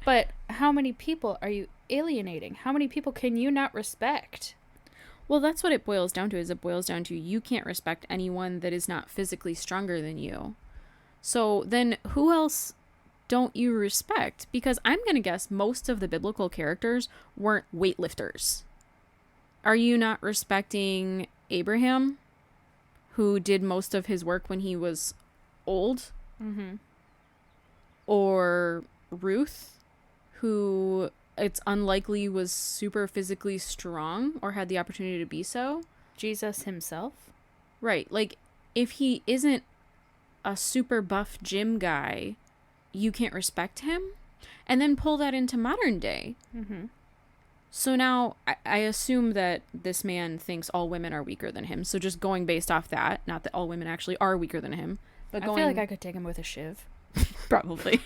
But how many people are you alienating? How many people can you not respect? Well, that's what it boils down to, is it boils down to you can't respect anyone that is not physically stronger than you. So then who else don't you respect? Because I'm going to guess most of the biblical characters weren't weightlifters. Are you not respecting Abraham, who did most of his work when he was old? Mm-hmm. Or Ruth, who it's unlikely was super physically strong or had the opportunity to be so? Jesus himself? Right. Like, if he isn't a super buff gym guy, you can't respect him? And then pull that into modern day. Mm-hmm. So now I assume that this man thinks all women are weaker than him. So just going based off that, not that all women actually are weaker than him, but I feel like I could take him with a shiv. Probably.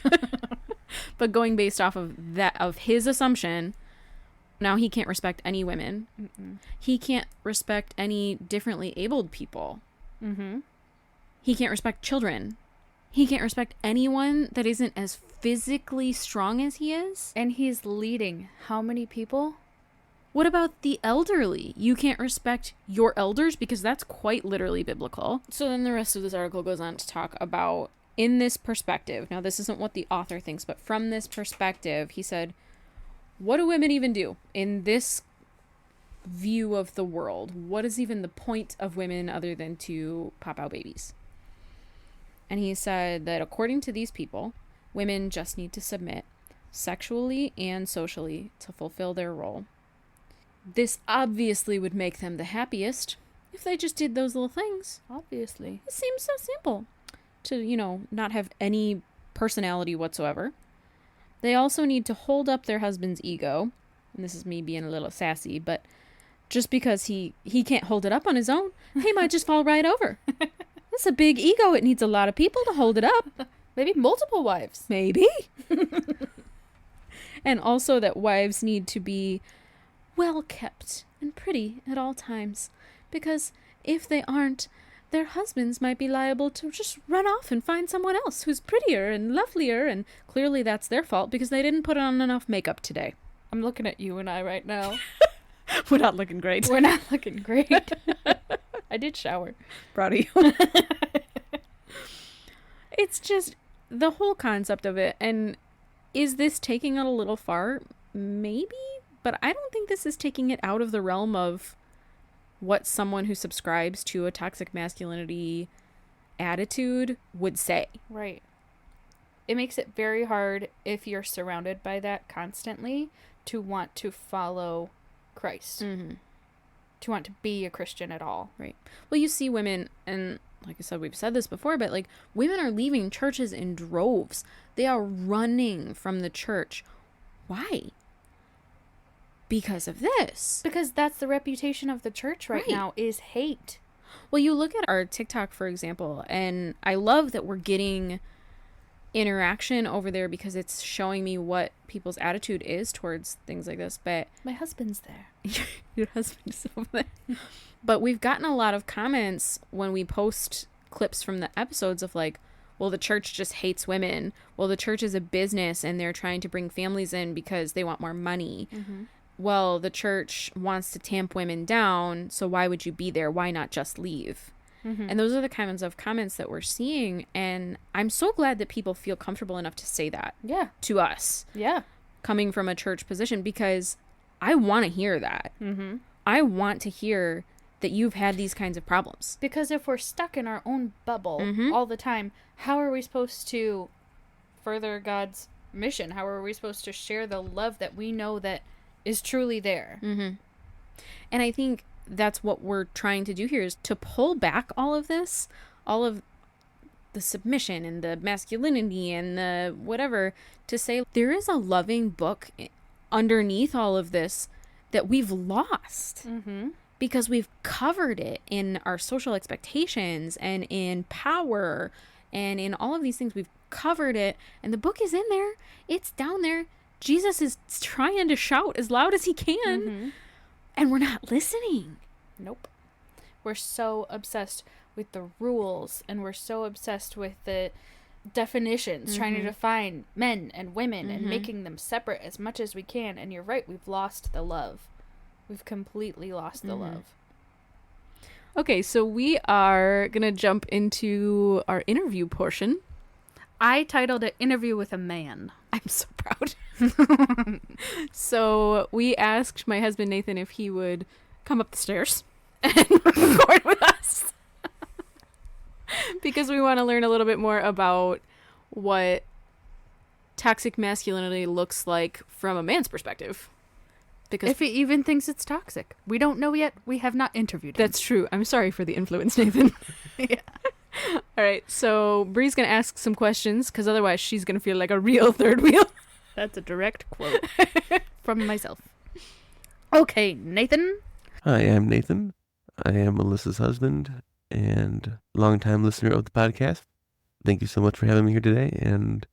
But going based off of that, of his assumption, now he can't respect any women. Mm-mm. He can't respect any differently abled people. Mm-hmm. He can't respect children. He can't respect anyone that isn't as physically strong as he is. And he's leading how many people? What about the elderly? You can't respect your elders because that's quite literally biblical. So then the rest of this article goes on to talk about, in this perspective, now this isn't what the author thinks, but from this perspective, he said, what do women even do in this view of the world? What is even the point of women other than to pop out babies? And he said that according to these people, women just need to submit sexually and socially to fulfill their role. This obviously would make them the happiest if they just did those little things. Obviously. It seems so simple to, not have any personality whatsoever. They also need to hold up their husband's ego. And this is me being a little sassy, but just because he can't hold it up on his own, he might just fall right over. It's a big ego. It needs a lot of people to hold it up. Maybe multiple wives. Maybe. And also that wives need to be well kept and pretty at all times. Because if they aren't, their husbands might be liable to just run off and find someone else who's prettier and lovelier. And clearly that's their fault because they didn't put on enough makeup today. I'm looking at you and I right now. We're not looking great. We're not looking great. I did shower. Proud of you. It's just the whole concept of it. And is this taking it a little far? Maybe. But I don't think this is taking it out of the realm of what someone who subscribes to a toxic masculinity attitude would say. Right. It makes it very hard if you're surrounded by that constantly to want to follow Christ. Mm-hmm. To want to be a Christian at all. Right. Well, you see women, and like I said, we've said this before, but like women are leaving churches in droves. They are running from the church. Why? Because of this. Because that's the reputation of the church right now, is hate. Well, you look at our TikTok, for example, and I love that we're getting interaction over there because it's showing me what people's attitude is towards things like this. But my husband's there. Your husband is over there. But we've gotten a lot of comments when we post clips from the episodes of like, well, the church just hates women. Well, the church is a business and they're trying to bring families in because they want more money. Mm-hmm. Well, the church wants to tamp women down, so why would you be there? Why not just leave? Mm-hmm. And those are the kinds of comments that we're seeing, and I'm so glad that people feel comfortable enough to say that to us. Yeah. Coming from a church position, because I want to hear that. Mm-hmm. I want to hear that you've had these kinds of problems. Because if we're stuck in our own bubble Mm-hmm. all the time, how are we supposed to further God's mission? How are we supposed to share the love that we know that is truly there? Mm-hmm. And I think that's what we're trying to do here, is to pull back all of this, all of the submission and the masculinity and the whatever, to say there is a loving book underneath all of this that we've lost. Mm-hmm. Because we've covered it in our social expectations and in power and in all of these things. We've covered it, and the book is in there. It's down there. Jesus is trying to shout as loud as he can, Mm-hmm. and we're not listening. Nope. We're so obsessed with the rules, and we're so obsessed with the definitions, trying to define men and women and making them separate as much as we can. And you're right, we've lost the love. We've completely lost the love. Okay, so we are going to jump into our interview portion. I titled it Interview with a Man. I'm so proud. So we asked my husband Nathan if he would come up the stairs and record with us. Because we want to learn a little bit more about what toxic masculinity looks like from a man's perspective. Because If he even thinks it's toxic. We don't know yet. We have not interviewed him. that's true. I'm sorry for the influence, Nathan. Yeah. All right, so Bree's going to ask some questions, because otherwise she's going to feel like a real third wheel. That's a direct quote from myself. Okay, Nathan. Hi, I'm Nathan. I am Alyssa's husband and longtime listener of the podcast. Thank you so much for having me here today, and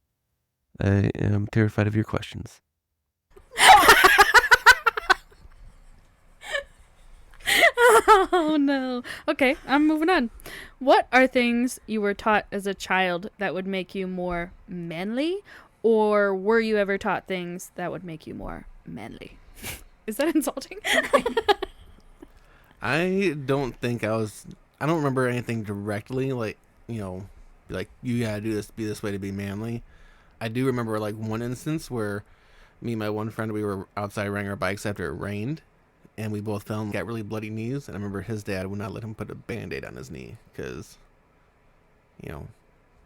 I am terrified of your questions. Oh, no. Okay, I'm moving on. What are things you were taught as a child that would make you more manly? Or were you ever taught things that would make you more manly? Is that insulting? I don't remember anything directly, like, like, you gotta do this, be this way to be manly. I do remember, like, one instance where me and my one friend, we were outside riding our bikes after it rained, and we both fell and got really bloody knees, and I remember his dad would not let him put a Band-Aid on his knee, because,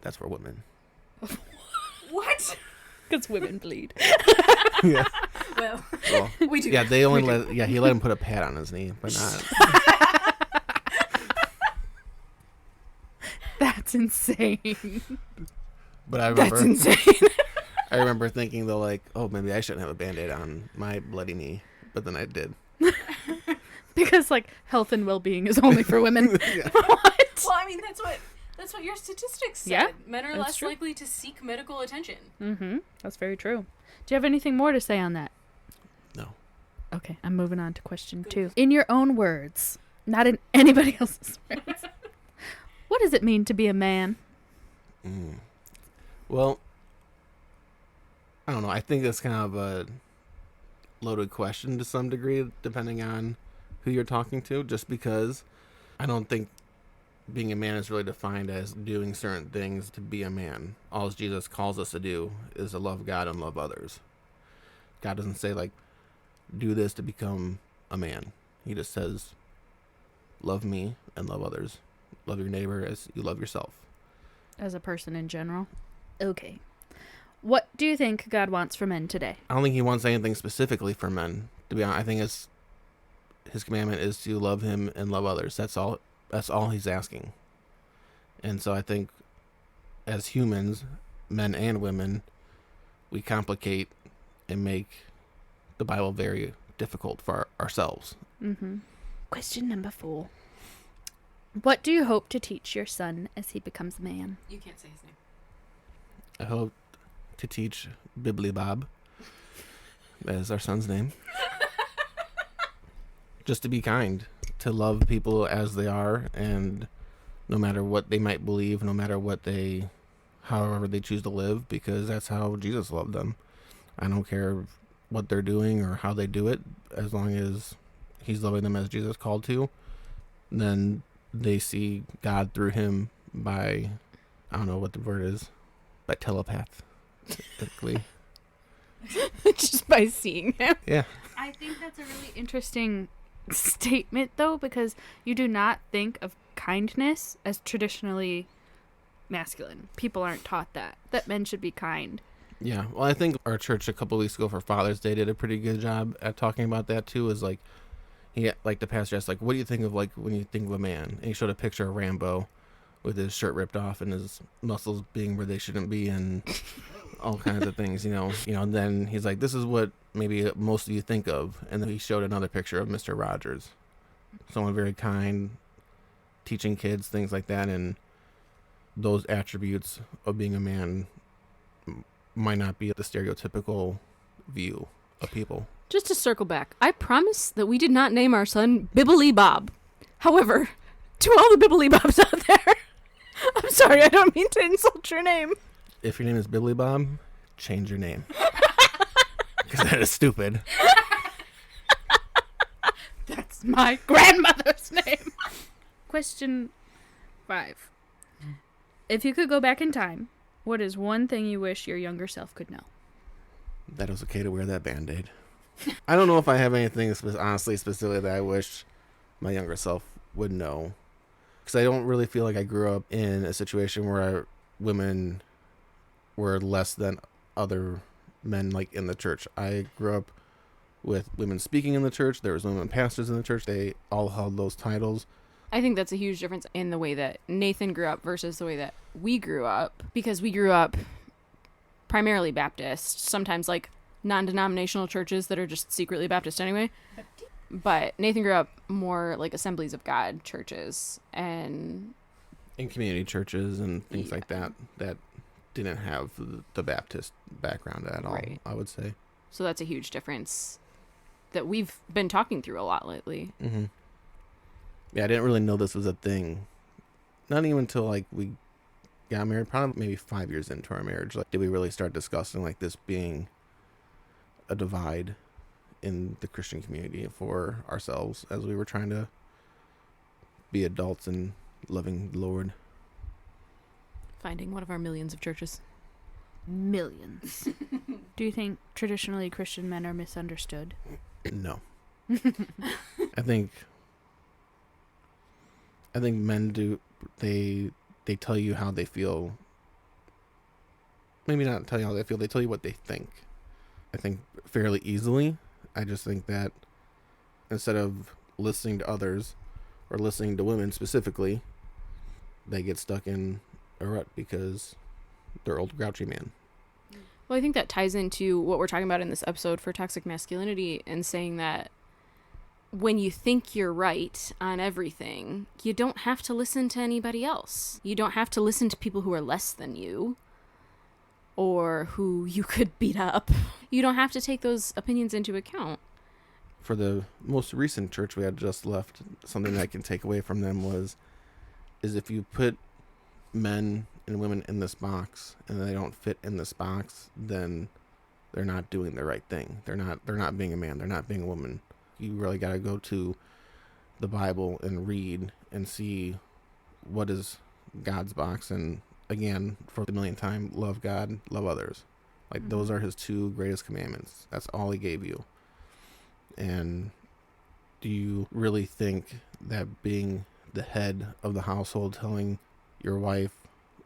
that's for women. What? Because women bleed. Yeah. Well, we do. Yeah, he let him put a pad on his knee, but not. That's insane. But I remember, That's insane. I remember thinking, though, like, oh, maybe I shouldn't have a Band-Aid on my bloody knee, but then I did. Because, like, health and well-being is only for women. Yeah. What? Well, I mean, that's what your statistics said. Yeah, Men are that's less true. likely to seek medical attention. Mm-hmm. That's very true. Do you have anything more to say on that? No. Okay, I'm moving on to question 2. In your own words, not in anybody else's words. What does it mean to be a man? Well, I don't know. I think that's kind of a loaded question to some degree, depending on who you're talking to, just because I don't think being a man is really defined as doing certain things to be a man. All Jesus calls us to do is to love God and love others. God doesn't say, like, do this to become a man. He just says, love me and love others. Love your neighbor as you love yourself. As a person in general? Okay. What do you think God wants for men today? I don't think he wants anything specifically for men. To be honest, I think his commandment is to love him and love others. That's all he's asking. And so I think as humans, men and women, we complicate and make the Bible very difficult for ourselves. Mm-hmm. Question number 4. What do you hope to teach your son as he becomes a man? You can't say his name. I hope to teach Bibbly Bob. That is our son's name. Just to be kind, to love people as they are, and no matter what they might believe, no matter however they choose to live, because that's how Jesus loved them. I don't care what they're doing or how they do it, as long as he's loving them as Jesus called to, then they see God through him by, I don't know what the word is, by telepathically. Just by seeing him. Yeah. I think that's a really interesting statement, though, because you do not think of kindness as traditionally masculine. People aren't taught that men should be kind. Yeah, well, I think our church a couple weeks ago for Father's Day did a pretty good job at talking about that too. Is like, the pastor asked, like, what do you think of, like, when you think of a man? And he showed a picture of Rambo with his shirt ripped off and his muscles being where they shouldn't be and all kinds of things, and then he's like, this is what maybe most of you think of. And then he showed another picture of Mr. Rogers, someone very kind, teaching kids, things like that. And those attributes of being a man might not be the stereotypical view of people. Just to circle back, I promise that we did not name our son Bibbly Bob. However, to all the Bibbly Bobs out there, I'm sorry, I don't mean to insult your name. If your name is Bibbly Bob, change your name. Because that is stupid. That's my grandmother's name. Question 5. If you could go back in time, what is one thing you wish your younger self could know? That it was okay to wear that Band-Aid. I don't know if I have anything honestly specifically that I wish my younger self would know. Because I don't really feel like I grew up in a situation where women were less than other men, like, in the church. I grew up with women speaking in the church. There was women pastors in the church. They all held those titles. I think that's a huge difference in the way that Nathan grew up versus the way that we grew up. Because we grew up primarily Baptist, sometimes like non-denominational churches that are just secretly Baptist anyway. But Nathan grew up more like Assemblies of God churches and in community churches and things like that didn't have the Baptist background at all, right. I would say. So that's a huge difference that we've been talking through a lot lately. Mm-hmm. Yeah, I didn't really know this was a thing. Not even until, like, we got married, probably maybe 5 years into our marriage, like, did we really start discussing, like, this being a divide in the Christian community for ourselves as we were trying to be adults and loving the Lord. Finding one of our millions of churches. Millions. Do you think traditionally Christian men are misunderstood? No. I think men do, they tell you how they feel. Maybe not tell you how they feel, they tell you what they think. I think fairly easily. I just think that instead of listening to others or listening to women specifically, they get stuck in a rut because they're old grouchy man. Well, I think that ties into what we're talking about in this episode for toxic masculinity and saying that when you think you're right on everything, you don't have to listen to anybody else. You don't have to listen to people who are less than you or who you could beat up. You don't have to take those opinions into account. For the most recent church we had just left, something that I can take away from them is if you put men and women in this box and they don't fit in this box, then they're not doing the right thing. They're not being a man. They're not being a woman. You really got to go to the Bible and read and see what is God's box. And again, for the millionth time, love God, love others. Like, those are his 2 greatest commandments. That's all he gave you. And do you really think that being the head of the household, telling your wife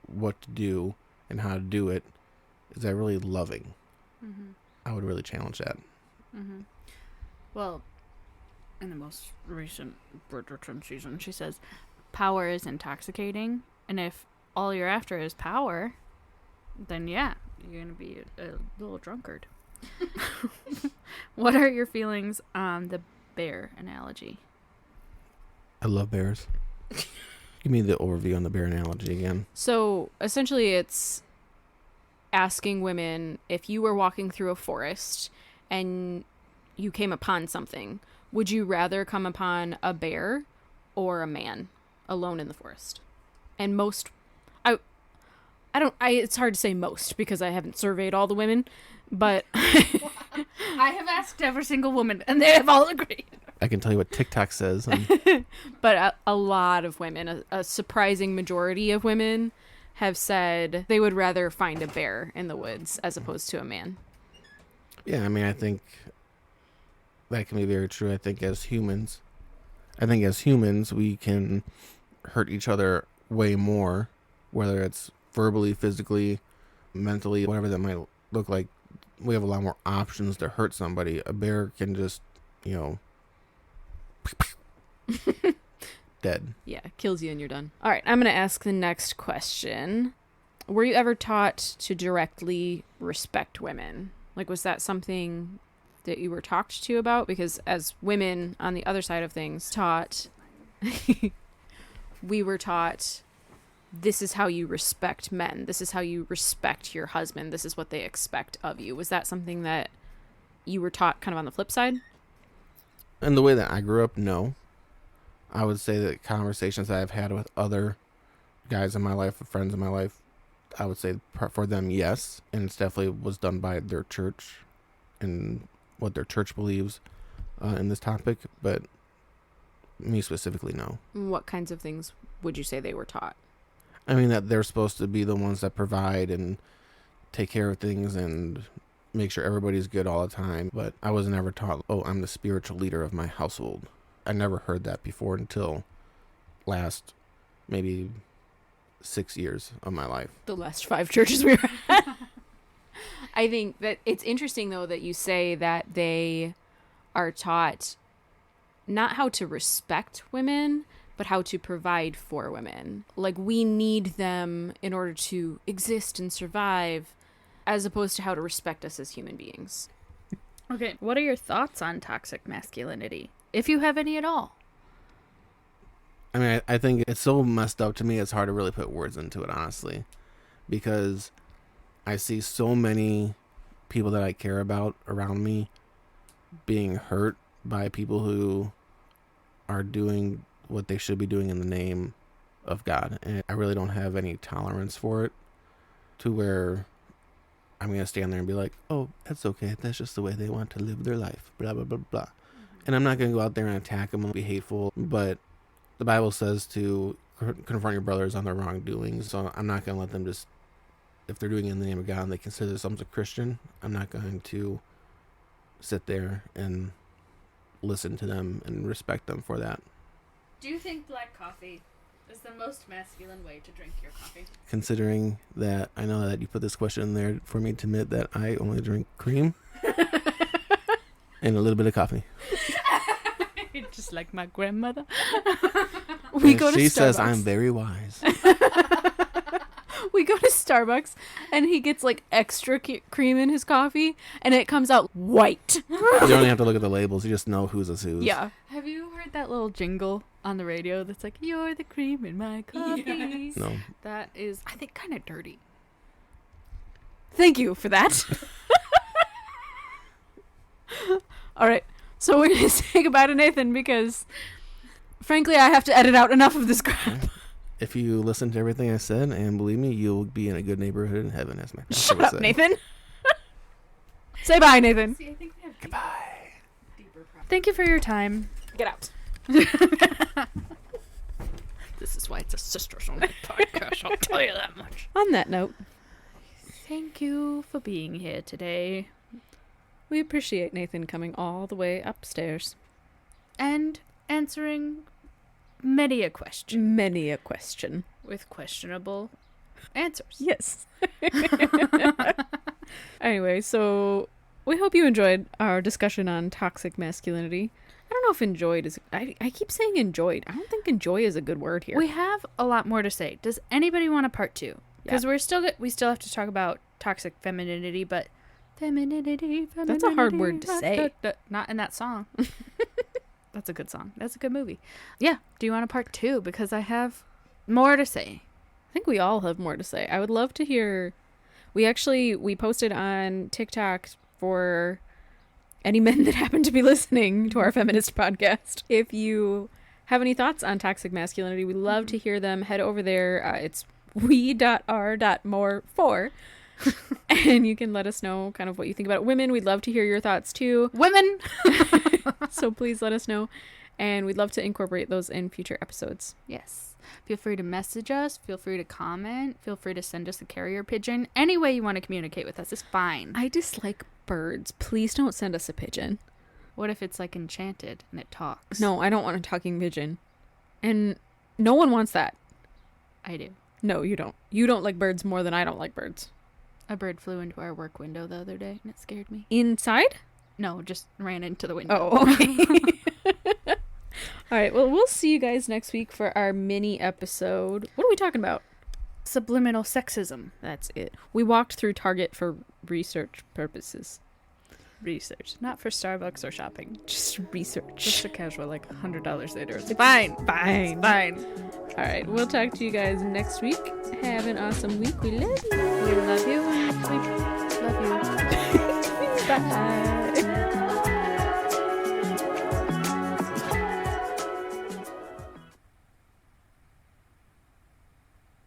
what to do and how to do it, is that really loving? Mm-hmm. I would really challenge that. Mm-hmm. Well, in the most recent Bridgerton season, she says, power is intoxicating, and if all you're after is power, then yeah, you're going to be a little drunkard. What are your feelings on the bear analogy? I love bears. Give me the overview on the bear analogy again. So essentially it's asking women, if you were walking through a forest and you came upon something, would you rather come upon a bear or a man alone in the forest? And most, it's hard to say most because I haven't surveyed all the women, but I have asked every single woman and they have all agreed. I can tell you what TikTok says. But a lot of women, a surprising majority of women have said they would rather find a bear in the woods as opposed to a man. Yeah, I mean, I think that can be very true. I think as humans, I think as humans, we can hurt each other way more, whether it's verbally, physically, mentally, whatever that might look like. We have a lot more options to hurt somebody. A bear can just, dead. Yeah, kills you and you're done. All right, I'm going to ask the next question. Were you ever taught to directly respect women? Like, was that something that you were talked to about? Because as women on the other side of things we were taught, this is how you respect men. This is how you respect your husband. This is what they expect of you. Was that something that you were taught kind of on the flip side? And the way that I grew up, no. I would say that conversations that I've had with other guys in my life, friends in my life, I would say for them, yes. And it's definitely was done by their church and what their church believes in this topic. But me specifically, no. What kinds of things would you say they were taught? I mean, that they're supposed to be the ones that provide and take care of things and make sure everybody's good all the time. But I was never taught, oh, I'm the spiritual leader of my household. I never heard that before until last maybe 6 years of my life. The last 5 churches we were at. I think that it's interesting, though, that you say that they are taught not how to respect women, but how to provide for women. Like, we need them in order to exist and survive, as opposed to how to respect us as human beings. Okay, what are your thoughts on toxic masculinity, if you have any at all? I mean, I think it's so messed up to me, it's hard to really put words into it, honestly. Because I see so many people that I care about around me being hurt by people who are doing what they should be doing in the name of God. And I really don't have any tolerance for it, to where I'm going to stand there and be like, oh, that's okay. That's just the way they want to live their life. Blah, blah, blah, blah. And I'm not going to go out there and attack them and be hateful. But the Bible says to confront your brothers on their wrongdoings. So I'm not going to let them just, if they're doing it in the name of God and they consider themselves a Christian, I'm not going to sit there and listen to them and respect them for that. Do you think black coffee is the most masculine way to drink your coffee? Considering that I know that you put this question in there for me to admit that I only drink cream and a little bit of coffee. Just like my grandmother. She says I'm very wise. We go to Starbucks and he gets like extra cream in his coffee and it comes out white. You don't even have to look at the labels. You just know who's whose. Yeah. Have you heard that little jingle on the radio that's like, you're the cream in my coffee? Yes. No. That is, I think, kind of dirty. Thank you for that. All right. So we're going to say goodbye to Nathan because, frankly, I have to edit out enough of this crap. If you listen to everything I said, and believe me, you'll be in a good neighborhood in heaven, as my pastor Shut would up, say. Nathan. Say bye, Nathan. See, I think we have Goodbye. deeper problems. Thank you for your time. Get out. This is why it's a Sisters Only podcast, I'll tell you that much. On that note, thank you for being here today. We appreciate Nathan coming all the way upstairs. And answering many a question. Many a question. With questionable answers. Yes. Anyway, so we hope you enjoyed our discussion on toxic masculinity. I don't know if enjoyed is... I keep saying enjoyed. I don't think enjoy is a good word here. We have a lot more to say. Does anybody want a part 2? Because we still have to talk about toxic femininity, but... Femininity. That's a hard word to say. Not in that song. That's a good song. That's a good movie. Yeah. Do you want a part 2? Because I have more to say. I think we all have more to say. I would love to hear... We posted on TikTok for any men that happen to be listening to our feminist podcast. If you have any thoughts on toxic masculinity, we'd love to hear them. Head over there. It's we.r.more4. And you can let us know kind of what you think about it. Women, we'd love to hear your thoughts too. Women! So please let us know. And we'd love to incorporate those in future episodes. Yes. Feel free to message us. Feel free to comment. Feel free to send us a carrier pigeon. Any way you want to communicate with us is fine. I dislike birds. Please don't send us a pigeon. What if it's like enchanted and it talks? No, I don't want a talking pigeon. And no one wants that. I do. No, you don't. You don't like birds more than I don't like birds. A bird flew into our work window the other day and it scared me. Inside? No, just ran into the window. Oh, okay. All right. Well, we'll see you guys next week for our mini episode. What are we talking about? Subliminal sexism. That's it. We walked through Target for research purposes. Research. Not for Starbucks or shopping. Just research. Just a casual, like, $100 later. It's Fine. fine. All right. We'll talk to you guys next week. Have an awesome week. We love you. We love you and we love you. Bye.